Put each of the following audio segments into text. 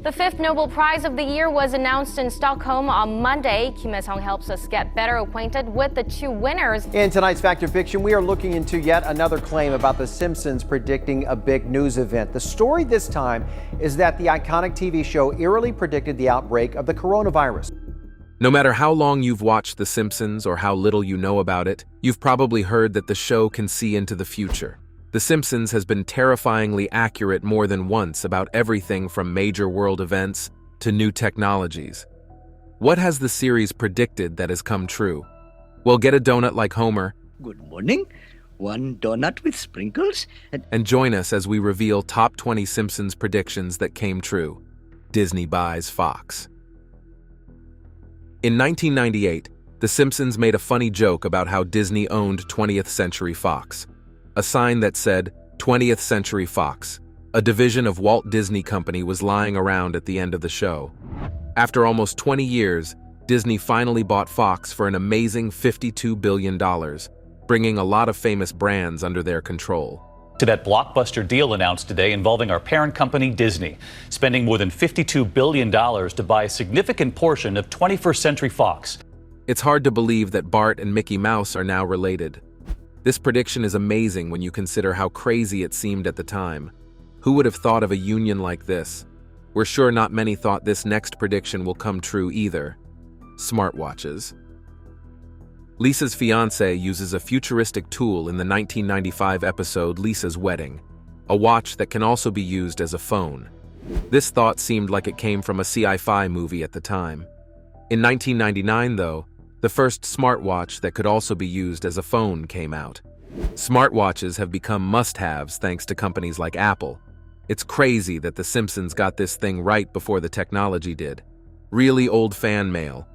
The fifth Nobel Prize of the year was announced in Stockholm on Monday. Kim Il-sung helps us get better acquainted with the two winners. In tonight's Fact or Fiction, we are looking into yet another claim about the Simpsons predicting a big news event. The story this time is that the iconic TV show eerily predicted the outbreak of the coronavirus. No matter how long you've watched The Simpsons or how little you know about it, you've probably heard that the show can see into the future. The Simpsons has been terrifyingly accurate more than once about everything from major world events to new technologies. What has the series predicted that has come true? Well, get a donut like Homer. Good morning. One donut with sprinkles. And join us as we reveal top 20 Simpsons predictions that came true. Disney buys Fox. In 1998, The Simpsons made a funny joke about how Disney owned 20th Century Fox. A sign that said 20th Century Fox, a division of Walt Disney Company, was lying around at the end of the show. After almost 20 years, Disney finally bought Fox for an amazing $52 billion, bringing a lot of famous brands under their control. To that blockbuster deal announced today involving our parent company, Disney, spending more than $52 billion to buy a significant portion of 21st Century Fox. It's hard to believe that Bart and Mickey Mouse are now related. This prediction is amazing when you consider how crazy it seemed at the time. Who would have thought of a union like this? We're sure not many thought this next prediction will come true either. Smartwatches. Lisa's fiancé uses a futuristic tool in the 1995 episode Lisa's Wedding, a watch that can also be used as a phone. This thought seemed like it came from a sci-fi movie at the time. In 1999, though, the first smartwatch that could also be used as a phone came out. Smartwatches have become must-haves thanks to companies like Apple. It's crazy that The Simpsons got this thing right before the technology did. Really old fan mail.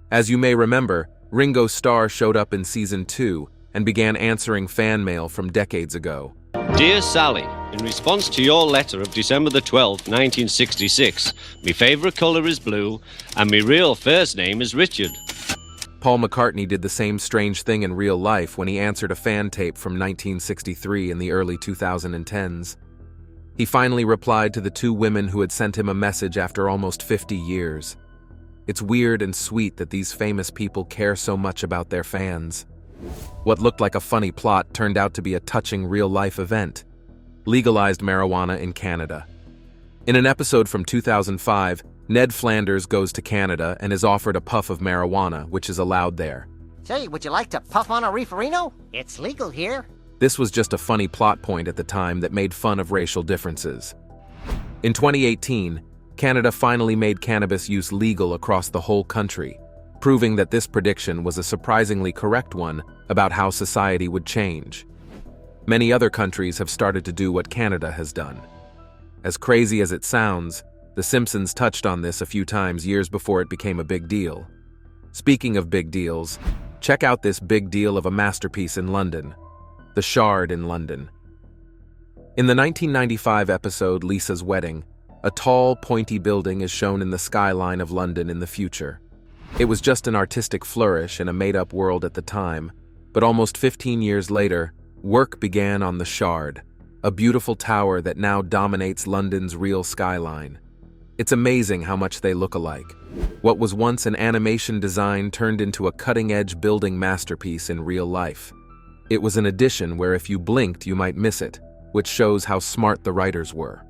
As you may remember, Ringo Starr showed up in Season 2 and began answering fan mail from decades ago. Dear Sally, in response to your letter of December the 12th, 1966, my favourite colour is blue and my real first name is Richard. Paul McCartney did the same strange thing in real life when he answered a fan tape from 1963 in the early 2010s. He finally replied to the two women who had sent him a message after almost 50 years. It's weird and sweet that these famous people care so much about their fans. What looked like a funny plot turned out to be a touching real-life event. Legalized marijuana in Canada. In an episode from 2005, Ned Flanders goes to Canada and is offered a puff of marijuana, which is allowed there. Say, would you like to puff on a reeferino? It's legal here. This was just a funny plot point at the time that made fun of racial differences. In 2018, Canada finally made cannabis use legal across the whole country, proving that this prediction was a surprisingly correct one about how society would change. Many other countries have started to do what Canada has done. As crazy as it sounds, The Simpsons touched on this a few times years before it became a big deal. Speaking of big deals, check out this big deal of a masterpiece in London, the Shard in London. In the 1995 episode Lisa's Wedding, a tall, pointy building is shown in the skyline of London in the future. It was just an artistic flourish in a made-up world at the time, but almost 15 years later, work began on the Shard, a beautiful tower that now dominates London's real skyline. It's amazing how much they look alike. What was once an animation design turned into a cutting-edge building masterpiece in real life. It was an addition where if you blinked you might miss it, which shows how smart the writers were.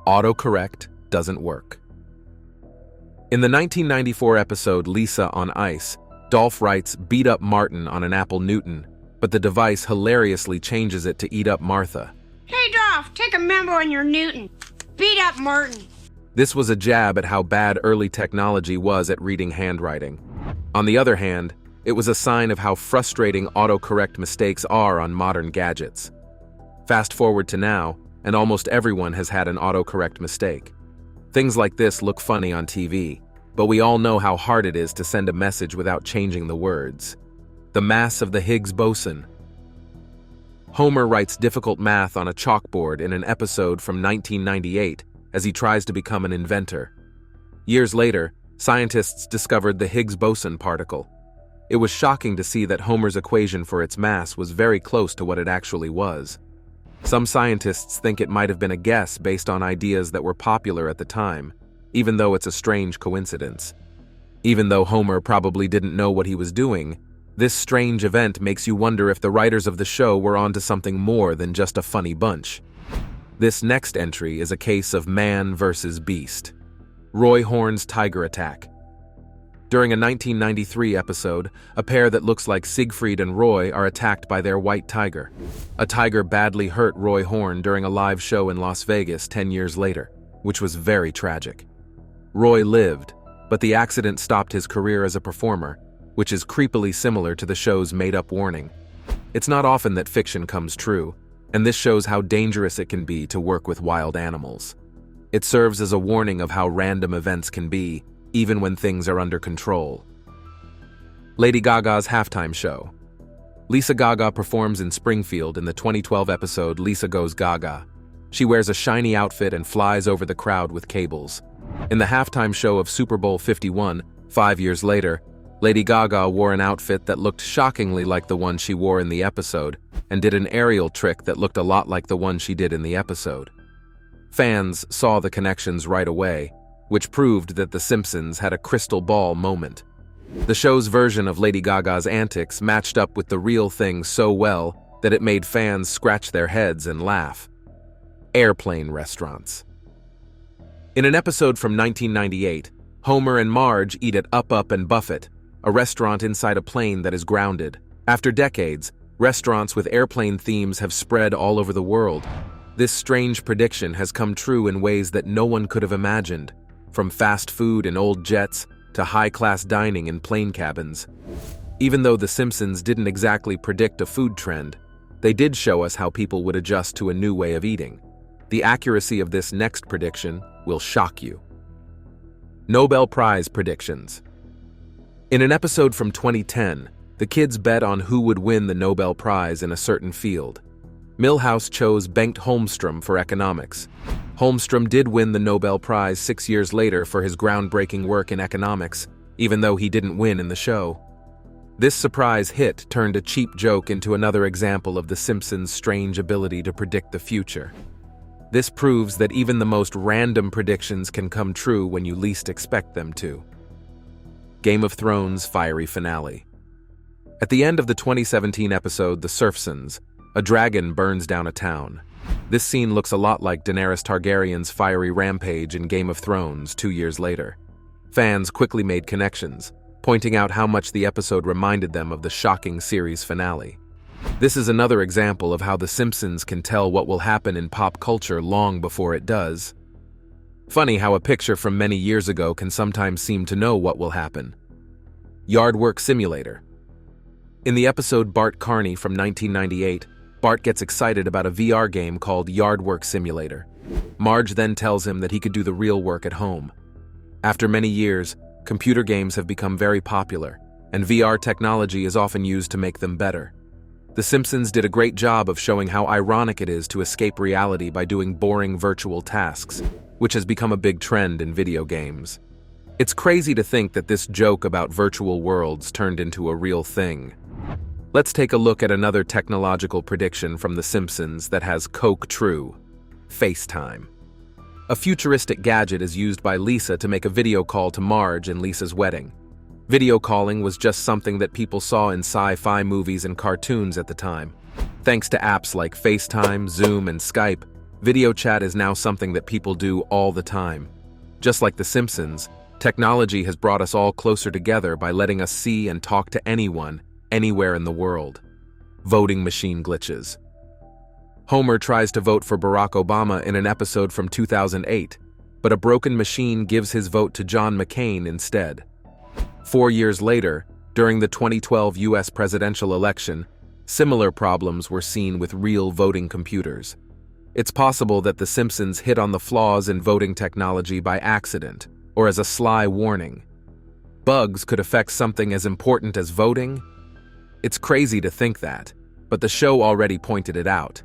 Autocorrect doesn't work. In the 1994 episode Lisa on Ice, Dolph writes "beat up Martin" on an Apple Newton, but the device hilariously changes it to "eat up Martha." Hey Dolph, take a memo on your Newton. Beat up Martin. This was a jab at how bad early technology was at reading handwriting. On the other hand, it was a sign of how frustrating autocorrect mistakes are on modern gadgets. Fast forward to now, and almost everyone has had an autocorrect mistake. Things like this look funny on TV, but we all know how hard it is to send a message without changing the words. The mass of the Higgs boson. Homer writes difficult math on a chalkboard in an episode from 1998 as he tries to become an inventor. Years later, scientists discovered the Higgs boson particle. It was shocking to see that Homer's equation for its mass was very close to what it actually was. Some scientists think it might have been a guess based on ideas that were popular at the time, even though it's a strange coincidence. Even though Homer probably didn't know what he was doing, this strange event makes you wonder if the writers of the show were onto something more than just a funny bunch. This next entry is a case of man versus beast. Roy Horn's tiger attack. During a 1993 episode, a pair that looks like Siegfried and Roy are attacked by their white tiger. A tiger badly hurt Roy Horn during a live show in Las Vegas 10 years later, which was very tragic. Roy lived, but the accident stopped his career as a performer, which is creepily similar to the show's made-up warning. It's not often that fiction comes true, and this shows how dangerous it can be to work with wild animals. It serves as a warning of how random events can be, even when things are under control. Lady Gaga's halftime show. Lisa Gaga performs in Springfield in the 2012 episode Lisa Goes Gaga. She wears a shiny outfit and flies over the crowd with cables. In the halftime show of Super Bowl 51, 5 years later, Lady Gaga wore an outfit that looked shockingly like the one she wore in the episode and did an aerial trick that looked a lot like the one she did in the episode. Fans saw the connections right away, which proved that The Simpsons had a crystal ball moment. The show's version of Lady Gaga's antics matched up with the real thing so well that it made fans scratch their heads and laugh. Airplane restaurants. In an episode from 1998, Homer and Marge eat at Up and Buffett, a restaurant inside a plane that is grounded. After decades, restaurants with airplane themes have spread all over the world. This strange prediction has come true in ways that no one could have imagined, from fast food in old jets to high-class dining in plane cabins. Even though The Simpsons didn't exactly predict a food trend, they did show us how people would adjust to a new way of eating. The accuracy of this next prediction will shock you. Nobel Prize predictions. In an episode from 2010, the kids bet on who would win the Nobel Prize in a certain field. Milhouse chose Bengt Holmstrom for economics. Holmstrom did win the Nobel Prize 6 years later for his groundbreaking work in economics, even though he didn't win in the show. This surprise hit turned a cheap joke into another example of The Simpsons' strange ability to predict the future. This proves that even the most random predictions can come true when you least expect them to. Game of Thrones' fiery finale. At the end of the 2017 episode The Simpsons, a dragon burns down a town. This scene looks a lot like Daenerys Targaryen's fiery rampage in Game of Thrones 2 years later. Fans quickly made connections, pointing out how much the episode reminded them of the shocking series finale. This is another example of how The Simpsons can tell what will happen in pop culture long before it does. Funny how a picture from many years ago can sometimes seem to know what will happen. Yard Work Simulator. In the episode Bart Carney from 1998, Bart gets excited about a VR game called Yard Work Simulator. Marge then tells him that he could do the real work at home. After many years, computer games have become very popular, and VR technology is often used to make them better. The Simpsons did a great job of showing how ironic it is to escape reality by doing boring virtual tasks, which has become a big trend in video games. It's crazy to think that this joke about virtual worlds turned into a real thing. Let's take a look at another technological prediction from The Simpsons that has Coke true: FaceTime. A futuristic gadget is used by Lisa to make a video call to Marge in Lisa's wedding. Video calling was just something that people saw in sci-fi movies and cartoons at the time. Thanks to apps like FaceTime, Zoom, and Skype, video chat is now something that people do all the time. Just like The Simpsons, technology has brought us all closer together by letting us see and talk to anyone, anywhere in the world. Voting machine glitches. Homer tries to vote for Barack Obama in an episode from 2008, but a broken machine gives his vote to John McCain instead. 4 years later, during the 2012 US presidential election, similar problems were seen with real voting computers. It's possible that The Simpsons hit on the flaws in voting technology by accident, or as a sly warning. Bugs could affect something as important as voting? It's crazy to think that, but the show already pointed it out.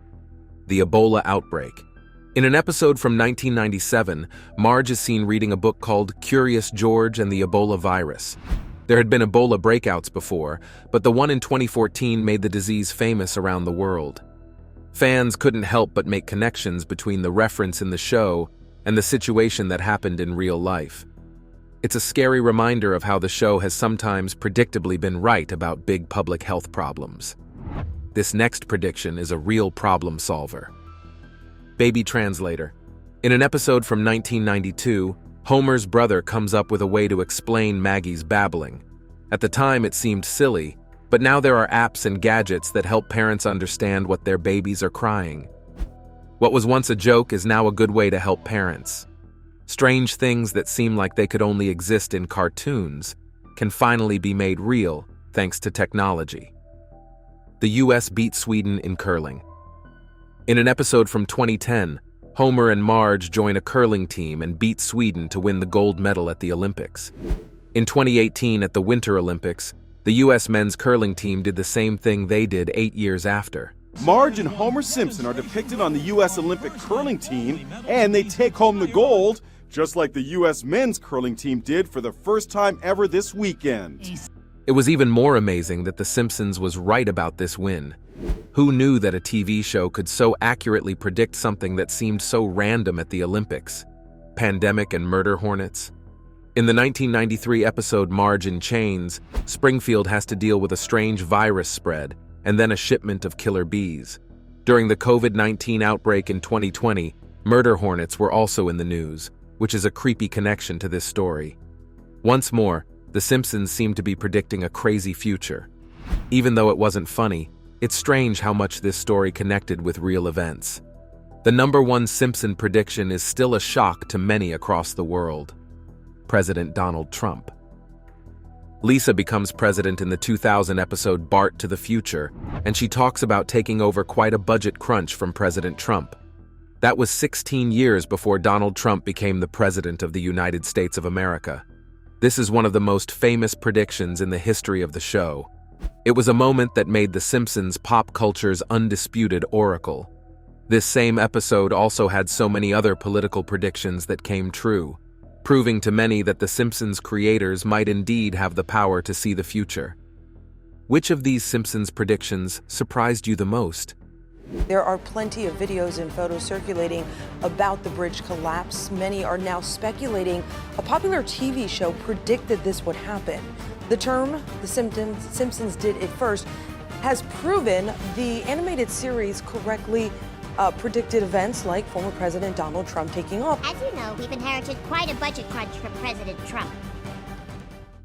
The Ebola outbreak. In an episode from 1997, Marge is seen reading a book called Curious George and the Ebola Virus. There had been Ebola breakouts before, but the one in 2014 made the disease famous around the world. Fans couldn't help but make connections between the reference in the show and the situation that happened in real life. It's a scary reminder of how the show has sometimes predictably been right about big public health problems. This next prediction is a real problem solver. Baby translator. In an episode from 1992, Homer's brother comes up with a way to explain Maggie's babbling. At the time, it seemed silly, but now there are apps and gadgets that help parents understand what their babies are crying. What was once a joke is now a good way to help parents. Strange things that seem like they could only exist in cartoons can finally be made real thanks to technology. The US beat Sweden in curling. In an episode from 2010, Homer and Marge join a curling team and beat Sweden to win the gold medal at the Olympics. In 2018 at the Winter Olympics, the US men's curling team did the same thing they did 8 years after. Marge and Homer Simpson are depicted on the US Olympic curling team, and they take home the gold, just like the US men's curling team did for the first time ever this weekend. It was even more amazing that The Simpsons was right about this win. Who knew that a TV show could so accurately predict something that seemed so random at the Olympics? Pandemic and murder hornets? In the 1993 episode Marge in Chains, Springfield has to deal with a strange virus spread and then a shipment of killer bees. During the COVID-19 outbreak in 2020, murder hornets were also in the news, which is a creepy connection to this story. Once more, The Simpsons seemed to be predicting a crazy future. Even though it wasn't funny, it's strange how much this story connected with real events. The #1 Simpson prediction is still a shock to many across the world. President Donald Trump. Lisa becomes president in the 2000 episode Bart to the Future, and she talks about taking over quite a budget crunch from President Trump. That was 16 years before Donald Trump became the President of the United States of America. This is one of the most famous predictions in the history of the show. It was a moment that made The Simpsons pop culture's undisputed oracle. This same episode also had so many other political predictions that came true, proving to many that The Simpsons creators might indeed have the power to see the future. Which of these Simpsons predictions surprised you the most? There are plenty of videos and photos circulating about the bridge collapse. Many are now speculating a popular TV show predicted this would happen. The term, The Simpsons did it first, has proven the animated series correctly predicted events like former President Donald Trump taking off. As you know, we've inherited quite a budget crunch from President Trump.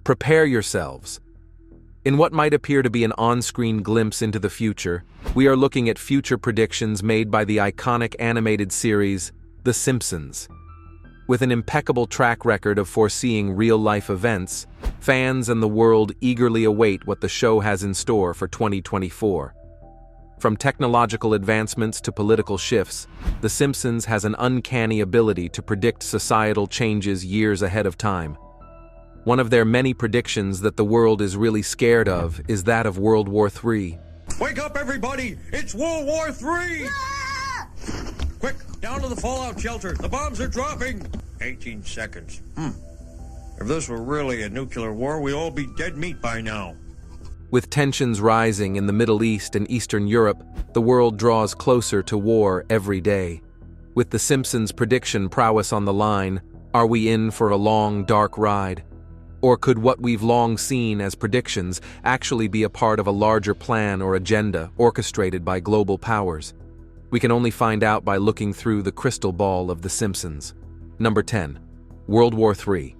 Prepare yourselves. In what might appear to be an on-screen glimpse into the future, we are looking at future predictions made by the iconic animated series, The Simpsons. With an impeccable track record of foreseeing real-life events, fans and the world eagerly await what the show has in store for 2024. From technological advancements to political shifts, The Simpsons has an uncanny ability to predict societal changes years ahead of time. One of their many predictions that the world is really scared of is that of World War III. Wake up, everybody! It's World War III! Ah! Quick, down to the fallout shelter. The bombs are dropping. 18 seconds. If this were really a nuclear war, we'd all be dead meat by now. With tensions rising in the Middle East and Eastern Europe, the world draws closer to war every day. With The Simpsons' prediction prowess on the line, are we in for a long, dark ride? Or could what we've long seen as predictions actually be a part of a larger plan or agenda orchestrated by global powers? We can only find out by looking through the crystal ball of The Simpsons. Number 10. World War III.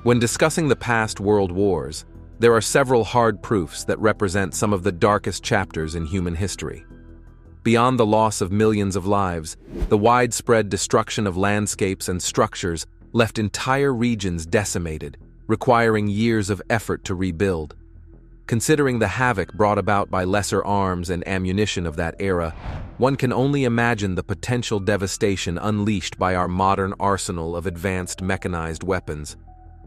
When discussing the past world wars, there are several hard proofs that represent some of the darkest chapters in human history. Beyond the loss of millions of lives, the widespread destruction of landscapes and structures left entire regions decimated, requiring years of effort to rebuild. Considering the havoc brought about by lesser arms and ammunition of that era, one can only imagine the potential devastation unleashed by our modern arsenal of advanced mechanized weapons.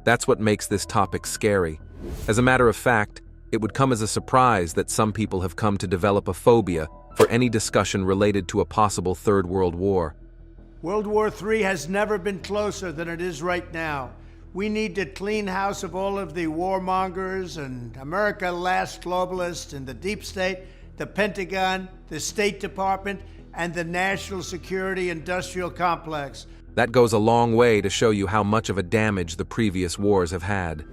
That's what makes this topic scary. As a matter of fact, it would come as a surprise that some people have come to develop a phobia for any discussion related to a possible Third World War. World War III has never been closer than it is right now. We need to clean house of all of the warmongers and America last globalists and the deep state the Pentagon, the State Department, and the National Security Industrial Complex. That goes a long way to show you how much of a damage the previous wars have had.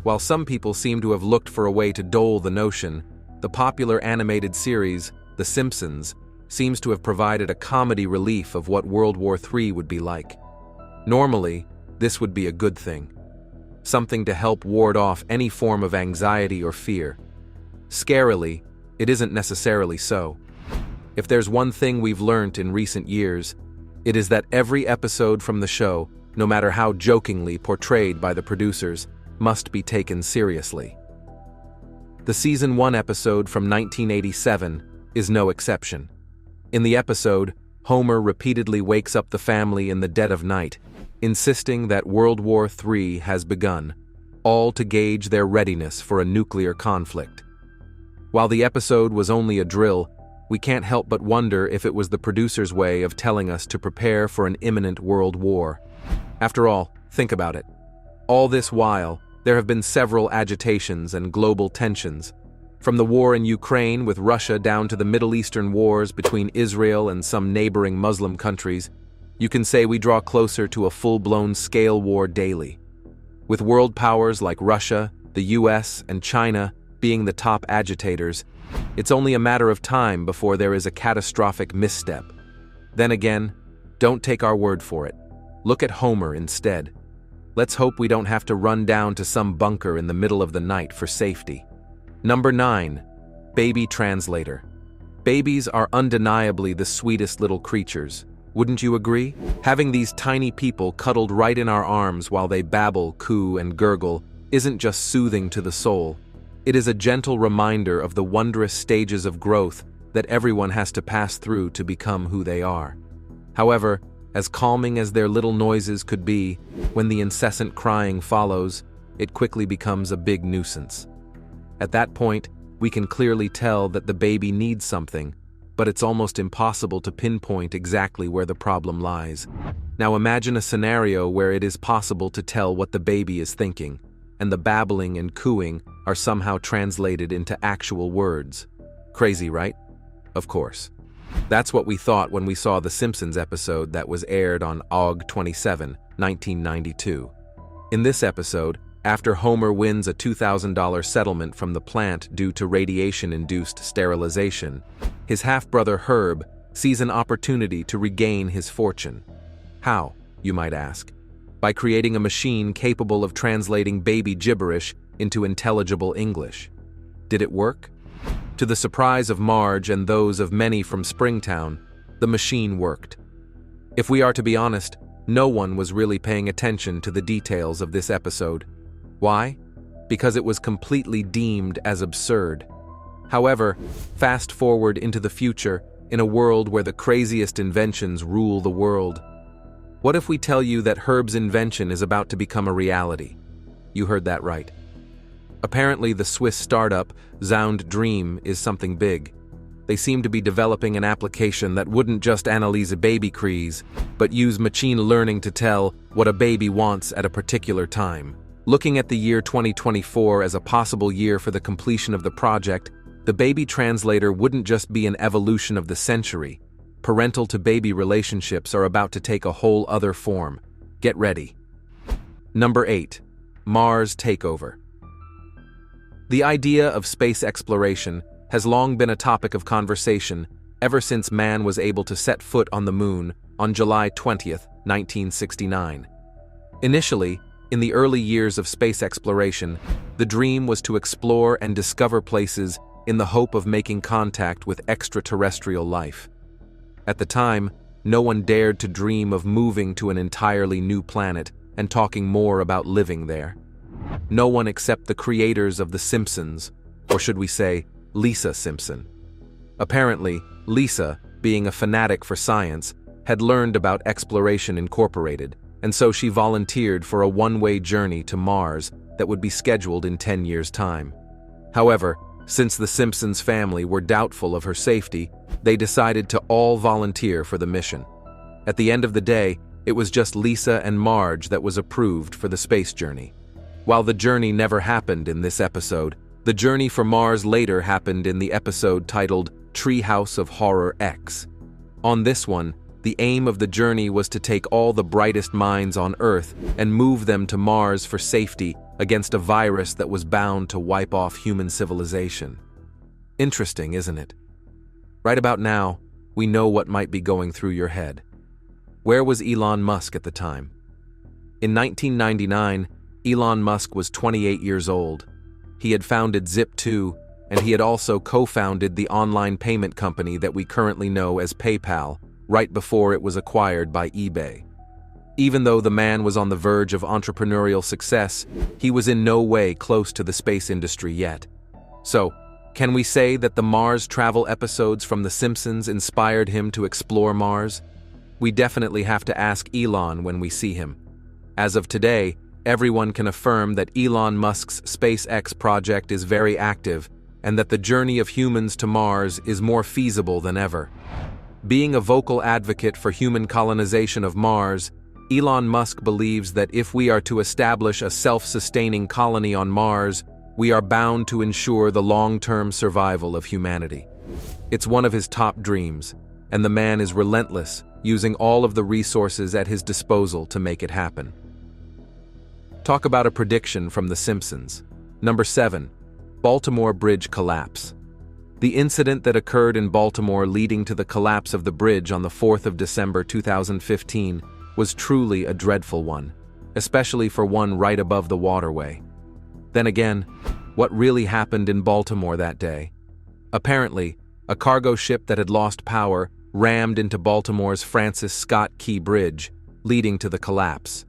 While some people seem to have looked for a way to dull the notion, the popular animated series, The Simpsons, seems to have provided a comedy relief of what World War III would be like. Normally, this would be a good thing. Something to help ward off any form of anxiety or fear. Scarily, it isn't necessarily so. If there's one thing we've learnt in recent years, it is that every episode from the show, no matter how jokingly portrayed by the producers, must be taken seriously. The Season 1 episode from 1987 is no exception. In the episode, Homer repeatedly wakes up the family in the dead of night, insisting that World War III has begun, all to gauge their readiness for a nuclear conflict. While the episode was only a drill, we can't help but wonder if it was the producer's way of telling us to prepare for an imminent world war. After all, think about it. All this while, there have been several agitations and global tensions. From the war in Ukraine with Russia down to the Middle Eastern wars between Israel and some neighboring Muslim countries, you can say we draw closer to a full-blown scale war daily. With world powers like Russia, the US, and China being the top agitators, it's only a matter of time before there is a catastrophic misstep. Then again, don't take our word for it. Look at Homer instead. Let's hope we don't have to run down to some bunker in the middle of the night for safety. Number 9. Baby translator. Babies are undeniably the sweetest little creatures. Wouldn't you agree? Having these tiny people cuddled right in our arms while they babble, coo, and gurgle isn't just soothing to the soul. It is a gentle reminder of the wondrous stages of growth that everyone has to pass through to become who they are. However, as calming as their little noises could be, when the incessant crying follows, it quickly becomes a big nuisance. At that point, we can clearly tell that the baby needs something, but it's almost impossible to pinpoint exactly where the problem lies. Now imagine a scenario where it is possible to tell what the baby is thinking, and the babbling and cooing are somehow translated into actual words. Crazy, right? Of course. That's what we thought when we saw the Simpsons episode that was aired on Aug 27, 1992. In this episode, after Homer wins a $2,000 settlement from the plant due to radiation-induced sterilization, his half-brother Herb sees an opportunity to regain his fortune. How, you might ask? By creating a machine capable of translating baby gibberish into intelligible English. Did it work? To the surprise of Marge and those of many from Springtown, the machine worked. If we are to be honest, no one was really paying attention to the details of this episode. Why? Because it was completely deemed as absurd. However, fast forward into the future, in a world where the craziest inventions rule the world. What if we tell you that Herb's invention is about to become a reality? You heard that right. Apparently, the Swiss startup Sound Dream is something big. They seem to be developing an application that wouldn't just analyze a baby cries, but use machine learning to tell what a baby wants at a particular time. Looking at the year 2024 as a possible year for the completion of the project, the baby translator wouldn't just be an evolution of the century. Parental-to-baby relationships are about to take a whole other form. Get ready. Number 8. Mars takeover. The idea of space exploration has long been a topic of conversation ever since man was able to set foot on the moon on July 20th, 1969. Initially, in the early years of space exploration, the dream was to explore and discover places in the hope of making contact with extraterrestrial life. At the time, no one dared to dream of moving to an entirely new planet and talking more about living there. No one except the creators of The Simpsons, or should we say, Lisa Simpson. Apparently, Lisa, being a fanatic for science, had learned about Exploration Incorporated, and so she volunteered for a one-way journey to Mars that would be scheduled in 10 years' time. However, since the Simpsons family were doubtful of her safety, they decided to all volunteer for the mission. At the end of the day, it was just Lisa and Marge that was approved for the space journey. While the journey never happened in this episode, The journey for Mars later happened in the episode titled Treehouse of Horror X. On this one, the aim of the journey was to take all the brightest minds on Earth and move them to Mars for safety against a virus that was bound to wipe off human civilization. Interesting, isn't it? Right about now, we know what might be going through your head. Where was Elon Musk at the time? In 1999, Elon Musk was 28 years old. He had founded Zip2, and he had also co-founded the online payment company that we currently know as PayPal, right before it was acquired by eBay. Even though the man was on the verge of entrepreneurial success, he was in no way close to the space industry yet. So, can we say that the Mars travel episodes from The Simpsons inspired him to explore Mars? We definitely have to ask Elon when we see him. As of today, everyone can affirm that Elon Musk's SpaceX project is very active and that the journey of humans to Mars is more feasible than ever. Being a vocal advocate for human colonization of Mars, Elon Musk believes that if we are to establish a self-sustaining colony on Mars, we are bound to ensure the long-term survival of humanity. It's one of his top dreams, and the man is relentless, using all of the resources at his disposal to make it happen. Talk about a prediction from The Simpsons. Number 7. Baltimore Bridge Collapse. The incident that occurred in Baltimore leading to the collapse of the bridge on the 4th of December 2015 was truly a dreadful one, especially for one right above the waterway. Then again, what really happened in Baltimore that day? Apparently, a cargo ship that had lost power rammed into Baltimore's Francis Scott Key Bridge, leading to the collapse.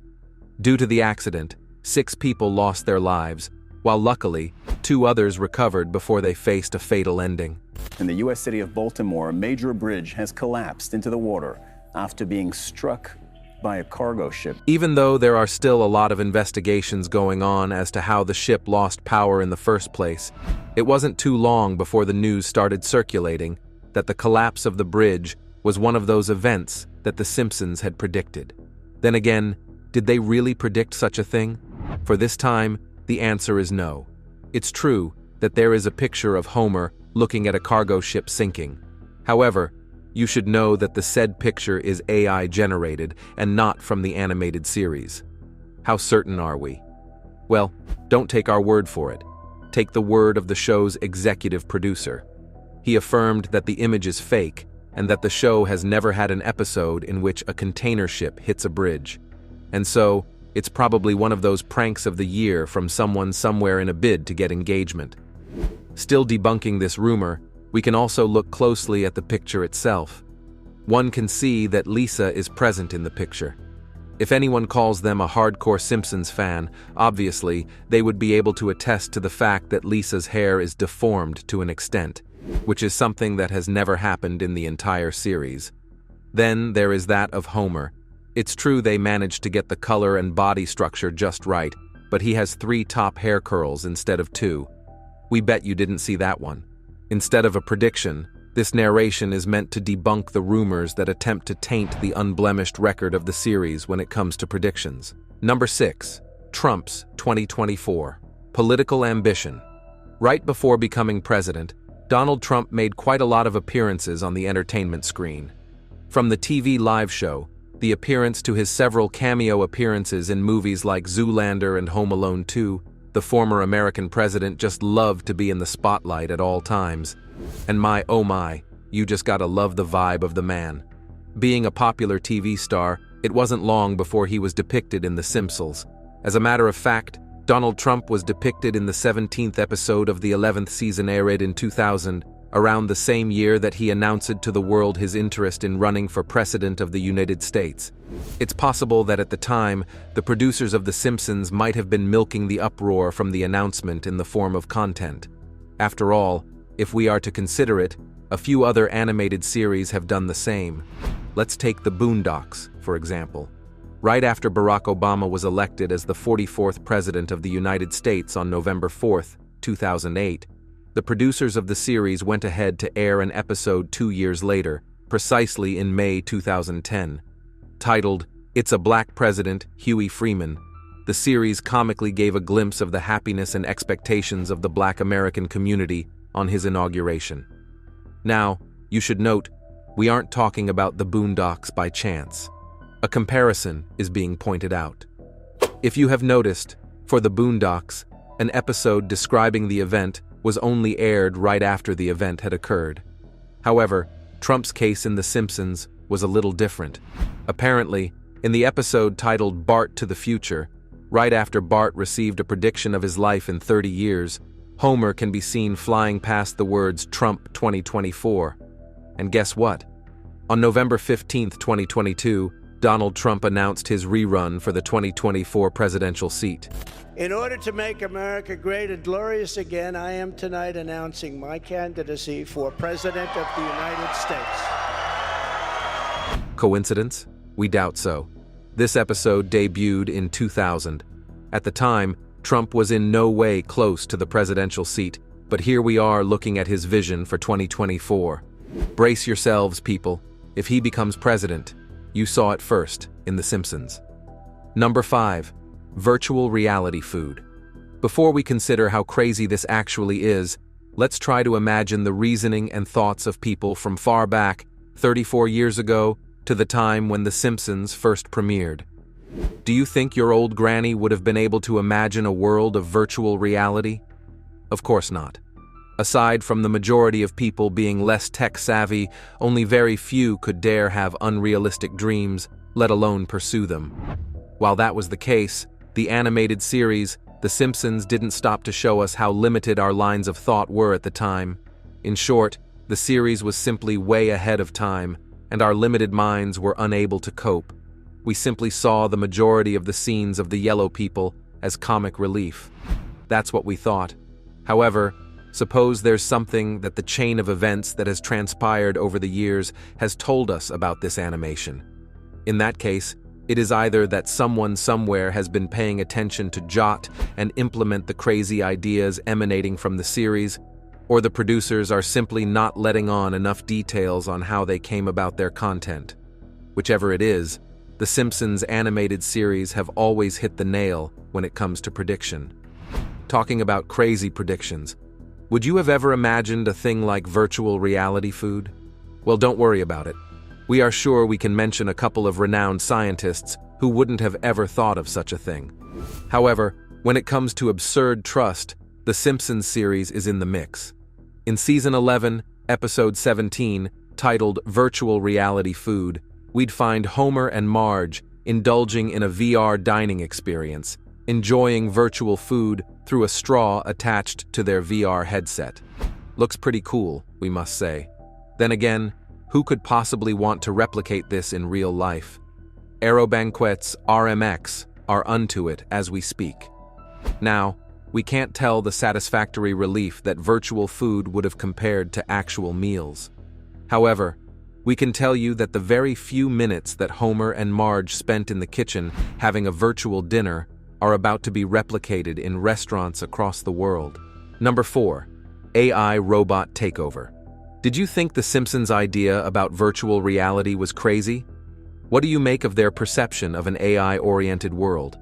Due to the accident, 6 people lost their lives, while luckily, 2 others recovered before they faced a fatal ending. In the U.S. city of Baltimore, a major bridge has collapsed into the water after being struck by a cargo ship. Even though there are still a lot of investigations going on as to how the ship lost power in the first place, it wasn't too long before the news started circulating that the collapse of the bridge was one of those events that The Simpsons had predicted. Then again, did they really predict such a thing? For this time, the answer is no. It's true that there is a picture of Homer looking at a cargo ship sinking. However, you should know that the said picture is AI generated and not from the animated series. How certain are we? Well, don't take our word for it. Take the word of the show's executive producer. He affirmed that the image is fake and that the show has never had an episode in which a container ship hits a bridge. And so, it's probably one of those pranks of the year from someone somewhere in a bid to get engagement. Still debunking this rumor, we can also look closely at the picture itself. One can see that Lisa is present in the picture. If anyone calls them a hardcore Simpsons fan, obviously, they would be able to attest to the fact that Lisa's hair is deformed to an extent, which is something that has never happened in the entire series. Then there is that of Homer. It's true they managed to get the color and body structure just right, but he has 3 top hair curls instead of 2. We bet you didn't see that one. Instead of a prediction, this narration is meant to debunk the rumors that attempt to taint the unblemished record of the series when it comes to predictions. Number 6. Trump's 2024. Political ambition. Right before becoming president, Donald Trump made quite a lot of appearances on the entertainment screen. From the TV live show, the appearance to his several cameo appearances in movies like Zoolander and Home Alone 2, the former American president just loved to be in the spotlight at all times. And oh my, you just gotta love the vibe of the man. Being a popular TV star, it wasn't long before he was depicted in The Simpsons. As a matter of fact, Donald Trump was depicted in the 17th episode of the 11th season aired in 2000, around the same year that he announced to the world his interest in running for president of the United States. It's possible that at the time, the producers of The Simpsons might have been milking the uproar from the announcement in the form of content. After all, if we are to consider it, a few other animated series have done the same. Let's take The Boondocks, for example. Right after Barack Obama was elected as the 44th President of the United States on November 4, 2008, the producers of the series went ahead to air an episode 2 years later, precisely in May 2010. Titled, "It's a Black President, Huey Freeman," the series comically gave a glimpse of the happiness and expectations of the Black American community on his inauguration. Now, you should note, we aren't talking about the Boondocks by chance. A comparison is being pointed out. If you have noticed, for the Boondocks, an episode describing the event was only aired right after the event had occurred. However, Trump's case in The Simpsons was a little different. Apparently, in the episode titled Bart to the Future, right after Bart received a prediction of his life in 30 years, Homer can be seen flying past the words Trump 2024. And guess what? On November 15, 2022, Donald Trump announced his rerun for the 2024 presidential seat. In order to make America great and glorious again, I am tonight announcing my candidacy for President of the United States. Coincidence? We doubt so. This episode debuted in 2000. At the time, Trump was in no way close to the presidential seat, but here we are looking at his vision for 2024. Brace yourselves, people. If he becomes president, you saw it first in The Simpsons. Number 5. Virtual reality food. Before we consider how crazy this actually is, let's try to imagine the reasoning and thoughts of people from far back, 34 years ago, to the time when The Simpsons first premiered. Do you think your old granny would have been able to imagine a world of virtual reality? Of course not. Aside from the majority of people being less tech-savvy, only very few could dare have unrealistic dreams, let alone pursue them. While that was the case, the animated series, The Simpsons, didn't stop to show us how limited our lines of thought were at the time. In short, the series was simply way ahead of time, and our limited minds were unable to cope. We simply saw the majority of the scenes of the yellow people as comic relief. That's what we thought. However, suppose there's something that the chain of events that has transpired over the years has told us about this animation. In that case, it is either that someone somewhere has been paying attention to jot and implement the crazy ideas emanating from the series, or the producers are simply not letting on enough details on how they came about their content. Whichever it is, The Simpsons animated series have always hit the nail when it comes to prediction. Talking about crazy predictions, would you have ever imagined a thing like virtual reality food? Well, don't worry about it. We are sure we can mention a couple of renowned scientists who wouldn't have ever thought of such a thing. However, when it comes to absurd trust, The Simpsons series is in the mix. In Season 11, Episode 17, titled Virtual Reality Food, we'd find Homer and Marge indulging in a VR dining experience, enjoying virtual food through a straw attached to their VR headset. Looks pretty cool, we must say. Then again, who could possibly want to replicate this in real life? Aerobanquets RMX are unto it as we speak. Now, we can't tell the satisfactory relief that virtual food would have compared to actual meals. However, we can tell you that the very few minutes that Homer and Marge spent in the kitchen having a virtual dinner are about to be replicated in restaurants across the world. Number 4. AI robot takeover. Did you think The Simpsons' idea about virtual reality was crazy? What do you make of their perception of an AI-oriented world?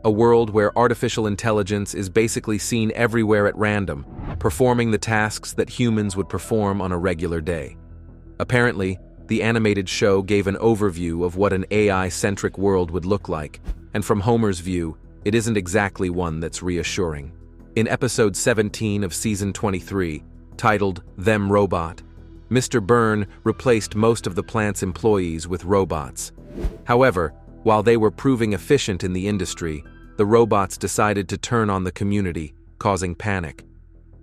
A world where artificial intelligence is basically seen everywhere at random, performing the tasks that humans would perform on a regular day. Apparently, the animated show gave an overview of what an AI-centric world would look like, and from Homer's view, it isn't exactly one that's reassuring. In episode 17 of season 23, titled Them Robot, Mr. Byrne replaced most of the plant's employees with robots. However, while they were proving efficient in the industry, the robots decided to turn on the community, causing panic.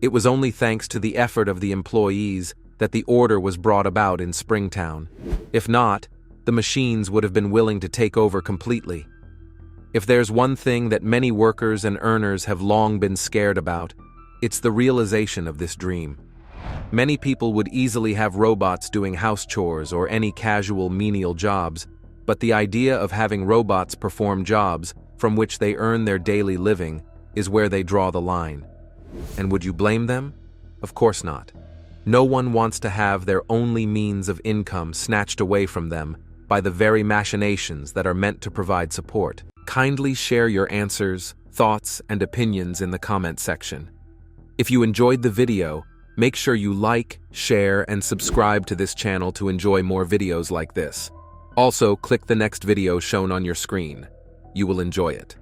It was only thanks to the effort of the employees that the order was brought about in Springtown. If not, the machines would have been willing to take over completely. If there's one thing that many workers and earners have long been scared about, it's the realization of this dream. Many people would easily have robots doing house chores or any casual menial jobs, but the idea of having robots perform jobs from which they earn their daily living is where they draw the line. And would you blame them? Of course not. No one wants to have their only means of income snatched away from them by the very machinations that are meant to provide support. Kindly share your answers, thoughts, and opinions in the comment section. If you enjoyed the video, make sure you like, share, and subscribe to this channel to enjoy more videos like this. Also, click the next video shown on your screen. You will enjoy it.